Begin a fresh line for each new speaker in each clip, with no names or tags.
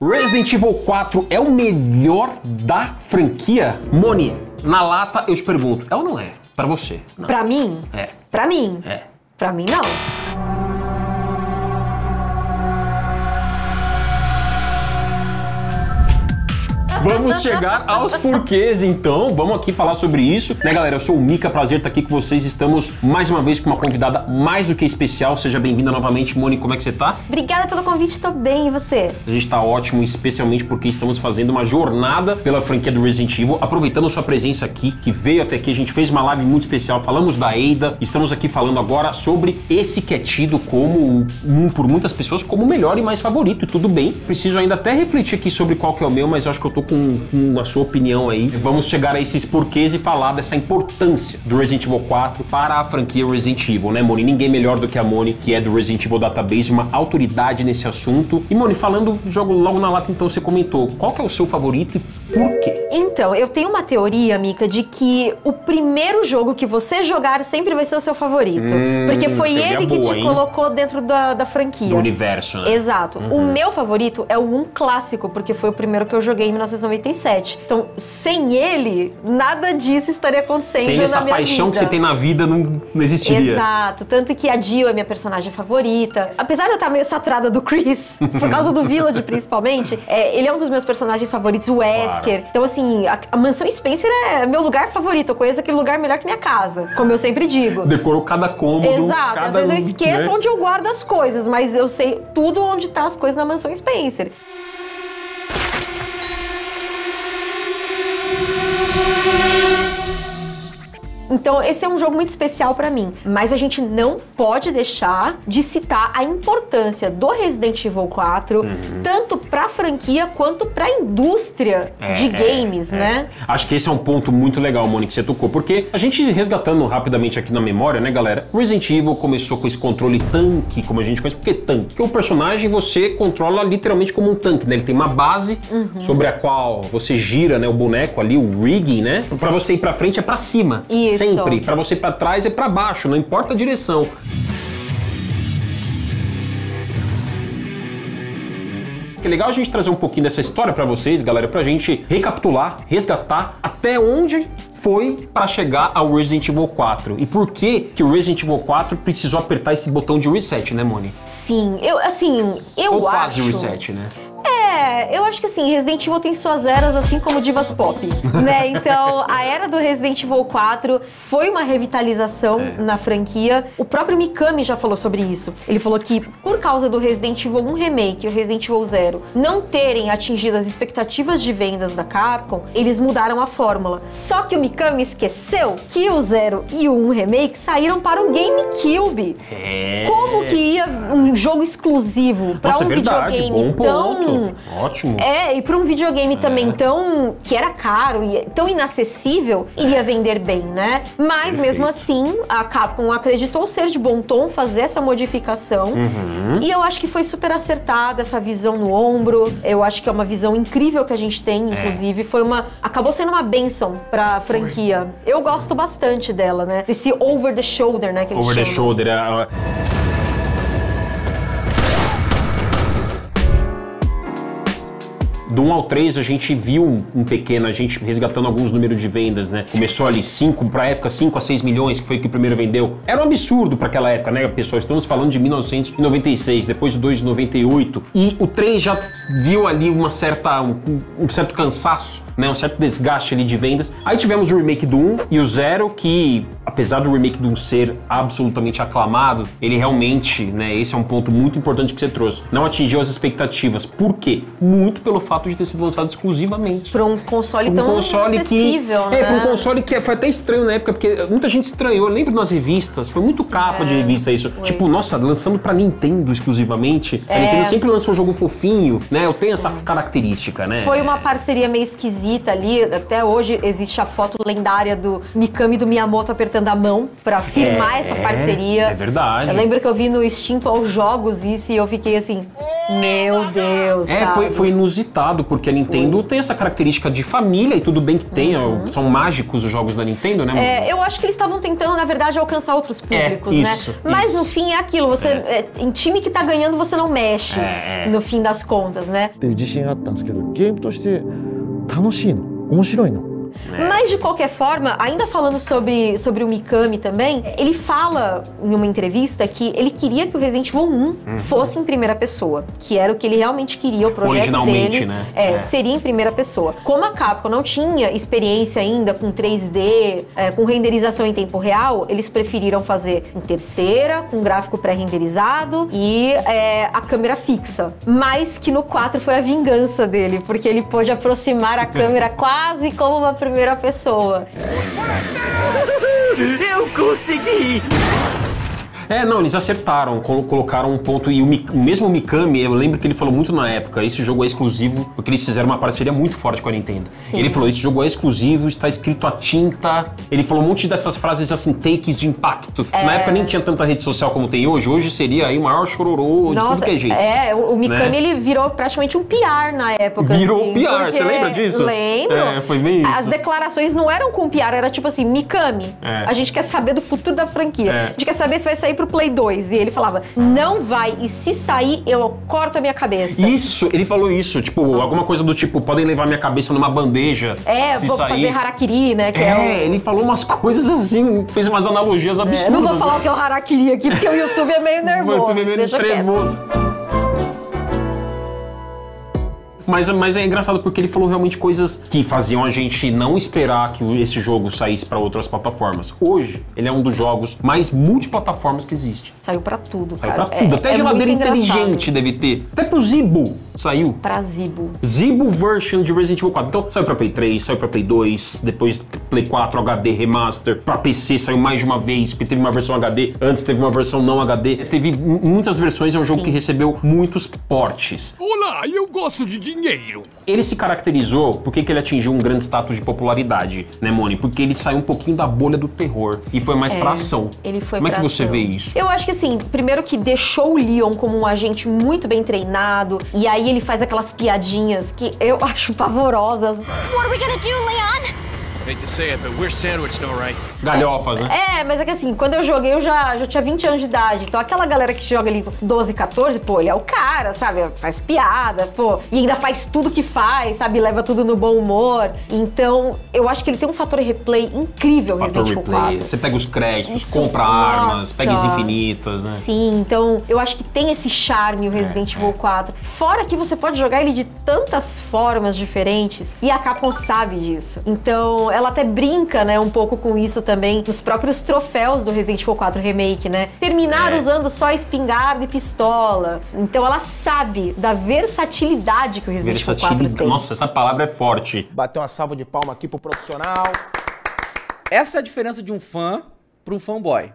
Resident Evil 4 é o melhor da franquia? Moni, na lata eu te pergunto, é ou não é? Pra você? Não.
Pra mim?
É.
Pra mim?
É.
Pra mim, não.
Vamos chegar aos porquês, então. Vamos aqui falar sobre isso. Né, galera? Eu sou o Mika, prazer estar aqui com vocês. Estamos mais uma vez com uma convidada mais do que especial. Seja bem-vinda novamente. Moni, como é que você tá?
Obrigada pelo convite, tô bem. E você?
A gente tá ótimo, especialmente porque estamos fazendo uma jornada pela franquia do Resident Evil. Aproveitando a sua presença aqui, que veio até aqui, a gente fez uma live muito especial. Falamos da Ada. Estamos aqui falando agora sobre esse que é tido como, por muitas pessoas, como o melhor e mais favorito. E tudo bem. Preciso ainda até refletir aqui sobre qual que é o meu, mas eu acho que eu tô com a sua opinião aí. Vamos chegar a esses porquês e falar dessa importância do Resident Evil 4 para a franquia Resident Evil, né, Moni? Ninguém melhor do que a Moni, que é do Resident Evil Database, uma autoridade nesse assunto. E, Moni, falando, jogo logo na lata, então, você comentou, qual que é o seu favorito e por quê?
Então, eu tenho uma teoria, Mika, de que o primeiro jogo que você jogar sempre vai ser o seu favorito. Porque foi ele que te colocou dentro da franquia.
Do universo, né?
Exato. O meu favorito é o 1 clássico, porque foi o primeiro que eu joguei em 1997. Então, sem ele, nada disso estaria acontecendo na minha vida.
Sem essa paixão que você tem na vida, não existiria.
Exato. Tanto que a Jill é minha personagem favorita. Apesar de eu estar meio saturada do Chris, por causa do Village principalmente, ele é um dos meus personagens favoritos, o Wesker. Claro. Então, assim, a Mansão Spencer é meu lugar favorito. Eu conheço aquele lugar melhor que minha casa, como eu sempre digo.
Decorou cada cômodo.
Exato. Às vezes eu esqueço onde eu guardo as coisas, mas eu sei tudo onde tá as coisas na Mansão Spencer. Então, esse é um jogo muito especial pra mim. Mas a gente não pode deixar de citar a importância do Resident Evil 4, tanto pra franquia quanto pra indústria de games, né?
Acho que esse é um ponto muito legal, Moni, que você tocou. Porque a gente, resgatando rapidamente aqui na memória, né, galera? Resident Evil começou com esse controle tanque, como a gente conhece. Por que tanque? Porque o personagem você controla literalmente como um tanque, né? Ele tem uma base sobre a qual você gira, né, o boneco ali, o rigging, né? Pra você ir pra frente é pra cima.
Isso.
Sempre. Pra você ir pra trás é pra baixo, não importa a direção. Que legal a gente trazer um pouquinho dessa história pra vocês, galera, pra gente recapitular, resgatar até onde foi para chegar ao Resident Evil 4. E por que o Resident Evil 4 precisou apertar esse botão de reset, né, Moni?
Sim, eu
Ou
acho...
quase reset, né?
Eu acho que assim, Resident Evil tem suas eras assim como divas pop, né? Então, a era do Resident Evil 4 foi uma revitalização na franquia. O próprio Mikami já falou sobre isso. Ele falou que por causa do Resident Evil 1 Remake e o Resident Evil 0 não terem atingido as expectativas de vendas da Capcom, eles mudaram a fórmula. Só que o Mikami esqueceu que o 0 e o 1 Remake saíram para o GameCube. Como que ia um jogo exclusivo para um videogame tão...
Ótimo.
E para um videogame também tão... que era caro e tão inacessível, iria vender bem, né? Mas mesmo assim, a Capcom acreditou ser de bom tom fazer essa modificação. E eu acho que foi super acertada essa visão no ombro. Eu acho que é uma visão incrível que a gente tem, inclusive. Acabou sendo uma bênção pra franquia. Eu gosto bastante dela, né? Desse over the shoulder, né? Que eles chamam.
Over the shoulder. Do 1 ao 3 a gente viu a gente resgatando alguns números de vendas, né? Começou ali 5 a 6 milhões, que foi o que o primeiro vendeu. Era um absurdo para aquela época, né, pessoal? Estamos falando de 1996, depois do 2 de 98. E o 3 já viu ali um certo cansaço, né? Um certo desgaste ali de vendas. Aí tivemos o remake do 1 e o 0, que apesar do remake do 1 ser absolutamente aclamado, ele realmente, né, esse é um ponto muito importante que você trouxe, não atingiu as expectativas. Por quê? Muito pelo fato de ter sido lançado exclusivamente.
Para um console tão acessível, né?
Para um console que foi até estranho na época, porque muita gente estranhou. Eu lembro nas revistas, foi muito capa de revista isso.
Foi.
Tipo, nossa, lançando pra Nintendo exclusivamente. A Nintendo sempre lançou um jogo fofinho, né? Eu tenho essa característica, né?
Foi uma parceria meio esquisita. esquisita ali. Até hoje existe a foto lendária do Mikami e do Miyamoto apertando a mão pra firmar essa parceria.
É verdade.
Eu lembro que eu vi no Instinto aos Jogos isso e eu fiquei assim, meu Deus, sabe?
Foi inusitado, porque a Nintendo tem essa característica de família, e tudo bem que tenha, são mágicos os jogos da Nintendo, né?
Eu acho que eles estavam tentando, na verdade, alcançar outros públicos,
isso,
né? Mas no fim é aquilo, você em time que tá ganhando, você não mexe, no fim das contas, né? Mas de qualquer forma, ainda falando sobre o Mikami também, ele fala em uma entrevista que ele queria que o Resident Evil 1 fosse em primeira pessoa, que era o que ele realmente queria, o projeto
originalmente,
dele
né?
seria em primeira pessoa. Como a Capcom não tinha experiência ainda com 3D, com renderização em tempo real, eles preferiram fazer em terceira, com gráfico pré-renderizado e a câmera fixa. Mas que no 4 foi a vingança dele, porque ele pôde aproximar a câmera quase como uma primeira pessoa.
Eu consegui! Não, eles acertaram, colocaram um ponto, e o mesmo Mikami, eu lembro que ele falou muito na época, esse jogo é exclusivo, porque eles fizeram uma parceria muito forte com a Nintendo.
Sim.
Ele falou, esse jogo é exclusivo, está escrito a tinta, ele falou um monte dessas frases assim, takes de impacto. Na época nem tinha tanta rede social como tem hoje seria aí o maior chororô de tudo que é jeito.
O Mikami, ele virou praticamente um PR na época.
Virou
assim,
PR, você lembra disso?
Lembro.
Foi bem isso.
As declarações não eram com PR, era tipo assim, Mikami, a gente quer saber do futuro da franquia, a gente quer saber se vai sair pro Play 2. E ele falava, não vai, e se sair, eu corto a minha cabeça.
Isso, ele falou isso, tipo, alguma coisa do tipo, podem levar minha cabeça numa bandeja. Se
vou
sair.
fazer harakiri, né?
Ele falou umas coisas assim, fez umas analogias absurdas.
Eu não vou falar o que é o harakiri aqui, porque o YouTube é meio nervoso.
O YouTube é meio trevoso. Mas é engraçado porque ele falou realmente coisas que faziam a gente não esperar que esse jogo saísse para outras plataformas. Hoje, ele é um dos jogos mais multiplataformas que existe.
Saiu pra tudo,
Saiu
cara.
pra tudo. Até geladeira inteligente deve ter. Até pro Zibo saiu.
Pra Zibo.
Zibo version de Resident Evil 4. Então, saiu pra Play 3, saiu pra Play 2, depois Play 4 HD Remaster. Pra PC saiu mais de uma vez, porque teve uma versão HD, antes teve uma versão não HD. Teve muitas versões, é um jogo que recebeu muitos portes.
Olá, eu gosto de dinheiro.
Ele se caracterizou, por que ele atingiu um grande status de popularidade, né, Moni? Porque ele saiu um pouquinho da bolha do terror e foi mais pra ação.
Ele foi
Como é
pra
que você
ação.
vê isso?
Eu acho que assim, primeiro que deixou o Leon como um agente muito bem treinado, e aí ele faz aquelas piadinhas que eu acho pavorosas.
What are we gonna do, Leon?
Hate to say it, but we're sandwiched, all right.
Galhofas, né?
Mas é que assim, quando eu joguei, eu já tinha 20 anos de idade. Então aquela galera que joga ali com 12, 14, pô, ele é o cara, sabe? Faz piada, pô. E ainda faz tudo que faz, sabe? Leva tudo no bom humor. Então, eu acho que ele tem um fator replay incrível, Resident Evil 4.
Você pega os créditos,
Isso,
compra armas,
nossa.
pega as infinitas, né?
Sim, então eu acho que tem esse charme o Resident Evil 4. Fora que você pode jogar ele de tantas formas diferentes e a Capcom sabe disso. Então, ela até brinca, né, um pouco com isso também nos próprios troféus do Resident Evil 4 Remake, né? Terminar usando só espingarda e pistola. Então ela sabe da versatilidade que o Resident Evil 4 tem.
Nossa, essa palavra é forte.
Bater uma salva de palma aqui pro profissional.
Essa é a diferença de um fã para um fanboy.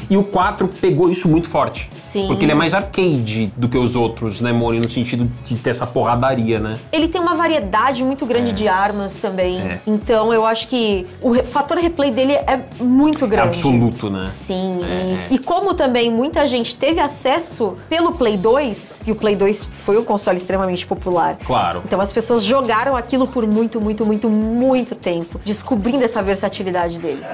E o 4 pegou isso muito forte.
Sim.
Porque ele é mais arcade do que os outros, né, Moni? No sentido de ter essa porradaria, né?
Ele tem uma variedade muito grande de armas também. Então eu acho que o fator replay dele é muito grande.
Absoluto, né?
Sim. E como também muita gente teve acesso pelo Play 2, e o Play 2 foi um console extremamente popular.
Claro.
Então as pessoas jogaram aquilo por muito, muito, muito, muito tempo, descobrindo essa versatilidade dele.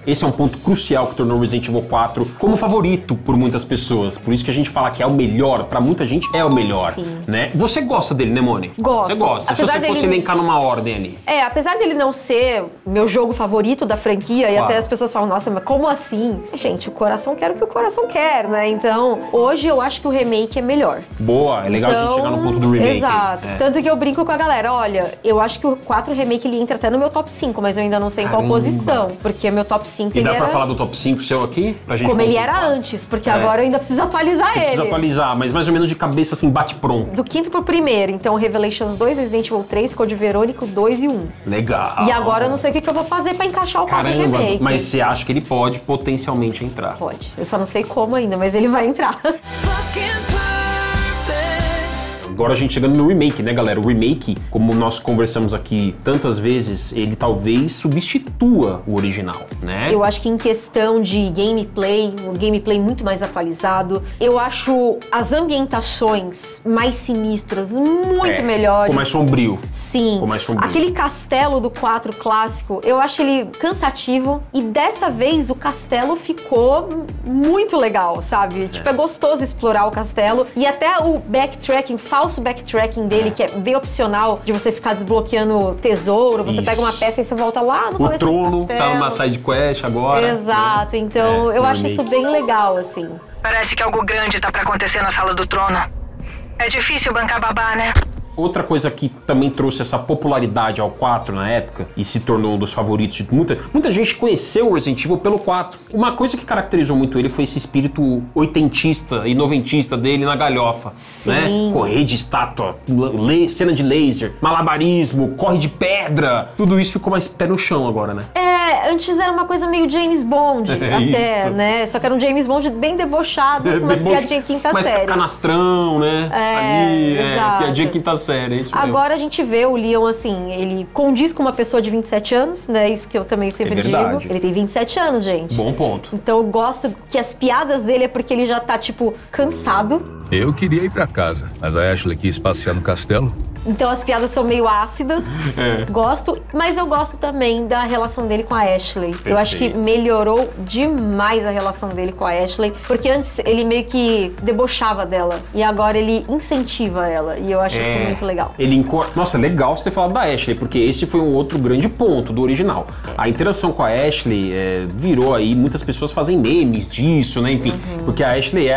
Esse é um ponto crucial que tornou Resident Evil 4 como favorito por muitas pessoas. Por isso que a gente fala que é o melhor. Pra muita gente é o melhor, né? Você gosta dele, né, Moni?
Gosto.
Você gosta.
Apesar
Se você fosse elencar numa ordem ali.
Apesar dele não ser meu jogo favorito da franquia, e até as pessoas falam, nossa, mas como assim? Gente, o coração quer o que o coração quer, né? Então, hoje eu acho que o remake é melhor.
Boa, é legal a gente chegar no ponto do remake.
Exato. Tanto que eu brinco com a galera, olha, eu acho que o 4 remake ele entra até no meu top 5, mas eu ainda não sei em qual posição. Porque meu top 5
E
ele
dá
era...
pra falar do top 5 seu aqui? Pra gente
como ele
consultar?
era antes, porque agora eu ainda preciso atualizar ele.
Precisa atualizar, mas mais ou menos de cabeça assim, bate pronto.
Do quinto pro primeiro, então Revelations 2, Resident Evil 3, Code Verônica 2 e 1.
Legal.
E agora eu não sei o que eu vou fazer pra encaixar o 4 remake.
Mas você acha que ele pode potencialmente entrar?
Pode. Eu só não sei como ainda, mas ele vai entrar.
Fucking perfect.
Agora a gente chegando no remake, né, galera? O remake, como nós conversamos aqui tantas vezes, ele talvez substitua o original, né?
Eu acho que em questão de gameplay, um gameplay muito mais atualizado, eu acho as ambientações mais sinistras muito melhores.
Ficou mais sombrio.
Sim.
Ficou mais sombrio.
Aquele castelo do 4 clássico, eu acho ele cansativo e dessa vez o castelo ficou muito legal, sabe? Tipo, é gostoso explorar o castelo e até o backtracking, falso backtracking dele, que é bem opcional, de você ficar desbloqueando tesouro, você pega uma peça e você volta lá no começo do castelo.
O trono tá numa side quest agora.
Exato,
né?
Então eu acho isso bem legal, assim.
Parece que algo grande tá pra acontecer na sala do trono. É difícil bancar babá, né?
Outra coisa que também trouxe essa popularidade ao 4 na época e se tornou um dos favoritos de muita gente conheceu o Resident Evil pelo 4. Uma coisa que caracterizou muito ele foi esse espírito oitentista e noventista dele na galhofa.
Sim.
Né? Correr de estátua, cena de laser, malabarismo, corre de pedra. Tudo isso ficou mais pé no chão agora, né?
Antes era uma coisa meio James Bond, até,
isso.
né? Só que era um James Bond bem debochado, com umas piadinhas quinta série.
Mais canastrão, né?
Exato.
Piadinha quinta série, é isso mesmo.
Agora a gente vê o Leon, assim, ele condiz com uma pessoa de 27 anos, né? Isso que eu também sempre digo. Ele tem 27 anos, gente.
Bom ponto.
Então eu gosto que as piadas dele é porque ele já tá, tipo, cansado.
Eu queria ir pra casa, mas a Ashley quis passear no castelo.
Então as piadas são meio ácidas, gosto, mas eu gosto também da relação dele com a Ashley.
Perfeito.
Eu acho que melhorou demais a relação dele com a Ashley, porque antes ele meio que debochava dela, e agora ele incentiva ela, e eu acho isso muito legal.
Nossa, legal você ter falado da Ashley, porque esse foi um outro grande ponto do original. A interação com a Ashley virou aí, muitas pessoas fazem memes disso, né, enfim, porque a Ashley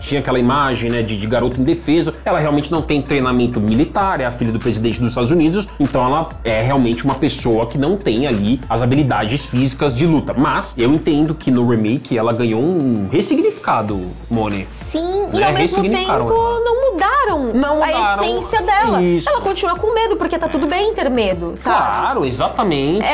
tinha aquela imagem, né, de garota indefesa, ela realmente não tem treinamento militar, é a filha do presidente dos Estados Unidos, então ela é realmente uma pessoa que não tem ali as habilidades físicas de luta. Mas eu entendo que no remake ela ganhou um ressignificado, Moni.
Sim, e ao mesmo tempo não mudaram a essência dela.
Isso.
Ela continua com medo, porque tá tudo bem ter medo, sabe?
Claro, exatamente.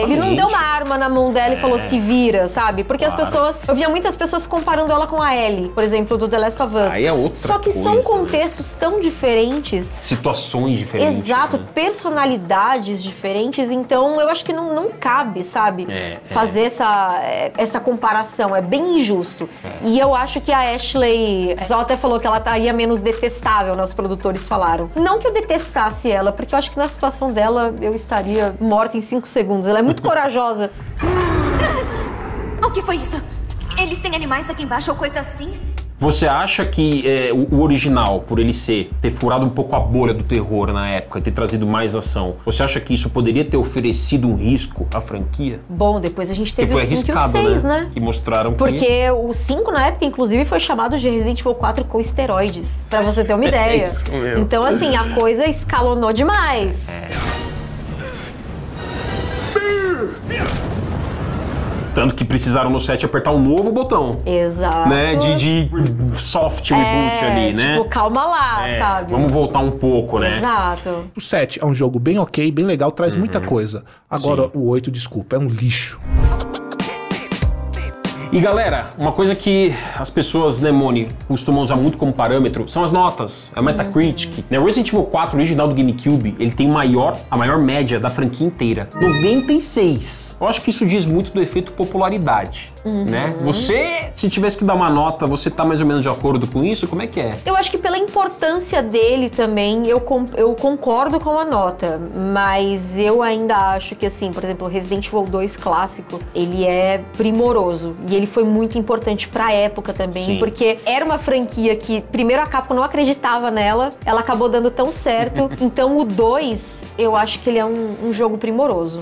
Ele não deu uma arma na mão dela e falou se vira, sabe? Porque as pessoas, eu via muitas pessoas comparando ela com a Ellie, por exemplo, do The Last of Us.
Aí é outra
Só que são
coisa. contextos
tão diferentes.
Situações diferentes.
Exato,
né?
personalidades diferentes, então eu acho que não cabe, sabe? Fazer essa comparação, é bem injusto. E eu acho que a Ashley, o pessoal até falou que ela estaria menos detestável, né? Os produtores falaram. Não que eu detestasse ela, porque eu acho que na situação dela eu estaria morta em 5 segundos. Ela é muito corajosa.
O que foi isso? Eles têm animais aqui embaixo ou coisa assim?
Você acha que o original, por ele ter furado um pouco a bolha do terror na época, ter trazido mais ação, você acha que isso poderia ter oferecido um risco à franquia?
Bom, depois a gente teve o 5 e o 6, né?
Que mostraram que...
Porque o 5, na época, inclusive, foi chamado de Resident Evil 4 com esteroides, pra você ter uma ideia.
Isso mesmo.
Então, assim, a coisa escalonou demais.
Tanto que precisaram no set apertar um novo botão.
Exato.
Né? De soft reboot ali, né?
Tipo, calma lá, sabe?
Vamos voltar um pouco, né?
Exato.
O 7 é um jogo bem ok, bem legal, traz muita coisa. Agora, o 8, desculpa, é um lixo.
E galera, uma coisa que as pessoas, né, Moni, costumam usar muito como parâmetro são as notas, a Metacritic. O Resident Evil 4 original do GameCube, ele tem a maior média da franquia inteira, 96. Eu acho que isso diz muito do efeito popularidade, né? Você, se tivesse que dar uma nota, você tá mais ou menos de acordo com isso? Como é que é?
Eu acho que pela importância dele também, eu concordo com a nota, mas eu ainda acho que, assim, por exemplo, o Resident Evil 2 clássico, ele é primoroso e ele foi muito importante pra época também,
Sim.
porque era uma franquia que, primeiro, a Capcom não acreditava nela, ela acabou dando tão certo, então o 2, eu acho que ele é um jogo primoroso.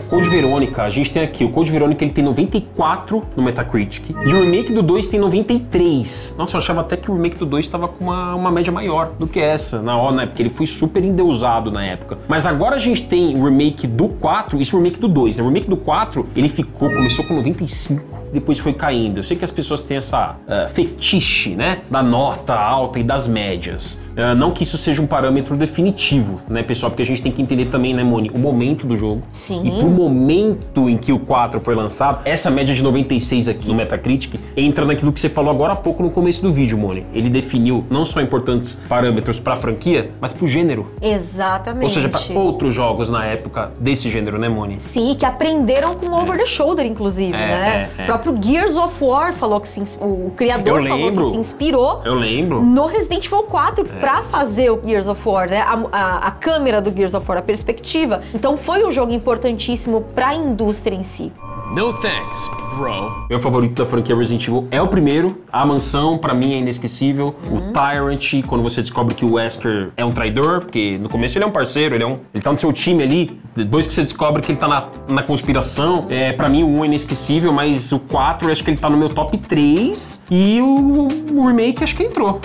Code Verônica, a gente tem aqui, o Code Verônica ele tem 94 no Metacritic e o remake do 2 tem 93. Nossa, eu achava até que o remake do 2 estava com uma média maior do que essa, né? Porque ele foi super endeusado na época. Mas agora a gente tem o remake do 4, isso é o remake do 2, né? O remake do 4, ele começou com 95. Depois foi caindo. Eu sei que as pessoas têm essa fetiche, né? Da nota alta e das médias. Não que isso seja um parâmetro definitivo, né, pessoal? Porque a gente tem que entender também, né, Moni, o momento do jogo.
Sim.
E pro momento em que o 4 foi lançado, essa média de 96 aqui no Metacritic entra naquilo que você falou agora há pouco no começo do vídeo, Moni. Ele definiu não só importantes parâmetros para a franquia, mas para o gênero.
Exatamente.
Ou seja, para outros jogos na época desse gênero, né, Moni?
Sim, que aprenderam com Over the Shoulder, inclusive, né? O próprio Gears of War falou que o criador falou que se inspirou no Resident Evil 4 pra fazer o Gears of War, né? A câmera do Gears of War, a perspectiva. Então foi um jogo importantíssimo pra indústria em si.
No thanks, bro.
Meu favorito da franquia Resident Evil é o primeiro. A mansão, pra mim, é inesquecível. O Tyrant, quando você descobre que o Wesker é um traidor, porque no começo ele é um parceiro, ele tá no seu time ali. Depois que você descobre que ele tá na conspiração, pra mim o 1 é inesquecível, mas o 4 eu acho que ele tá no meu top 3. E o remake acho que entrou.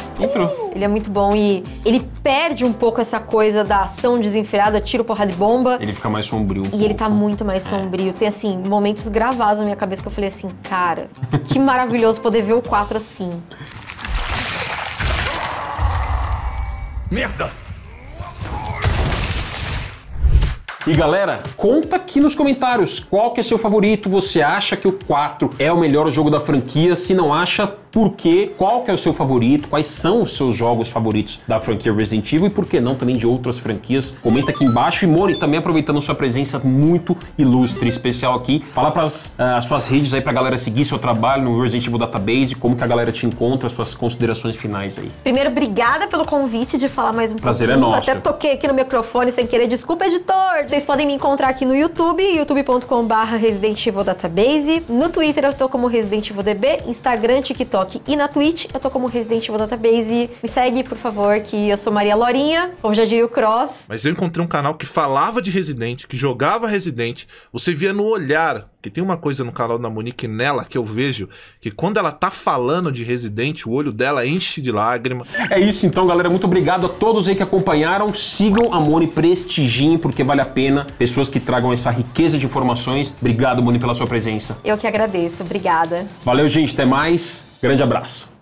Ele é muito bom e ele perde um pouco essa coisa da ação desenfreada, tiro, porrada de bomba.
Ele fica mais sombrio.
E ele tá muito mais sombrio. Tem, assim, momentos gravados na minha cabeça que eu falei assim, cara, que maravilhoso poder ver o 4 assim.
Merda!
E galera, conta aqui nos comentários qual que é seu favorito. Você acha que o 4 é o melhor jogo da franquia? Se não acha, por quê? Qual que é o seu favorito? Quais são os seus jogos favoritos da franquia Resident Evil? E por que não também de outras franquias? Comenta aqui embaixo. E Moni, também aproveitando sua presença muito ilustre, especial aqui, fala para as suas redes aí pra galera seguir seu trabalho no Resident Evil Database, como que a galera te encontra, suas considerações finais aí.
Primeiro, obrigada pelo convite de falar mais um
Prazer
pouquinho.
É nosso.
Até toquei aqui no microfone sem querer. Desculpa, editor! Vocês podem me encontrar aqui no YouTube, youtube.com/Resident Evil Database. No Twitter eu tô como Resident Evil DB, Instagram, TikTok e na Twitch eu tô como Resident Evil Database. Me segue, por favor, que eu sou Maria Lorinha, como já diria o Cross.
Mas eu encontrei um canal que falava de Resident, que jogava Resident. Você via no olhar, que tem uma coisa no canal da Monique nela que eu vejo, que quando ela tá falando de Resident, o olho dela enche de lágrima.
É isso então, galera. Muito obrigado a todos aí que acompanharam. Sigam a Moni, prestigiem, porque vale a pena. Pessoas que tragam essa riqueza de informações. Obrigado, Moni, pela sua presença.
Eu que agradeço. Obrigada.
Valeu, gente. Até mais. Grande abraço.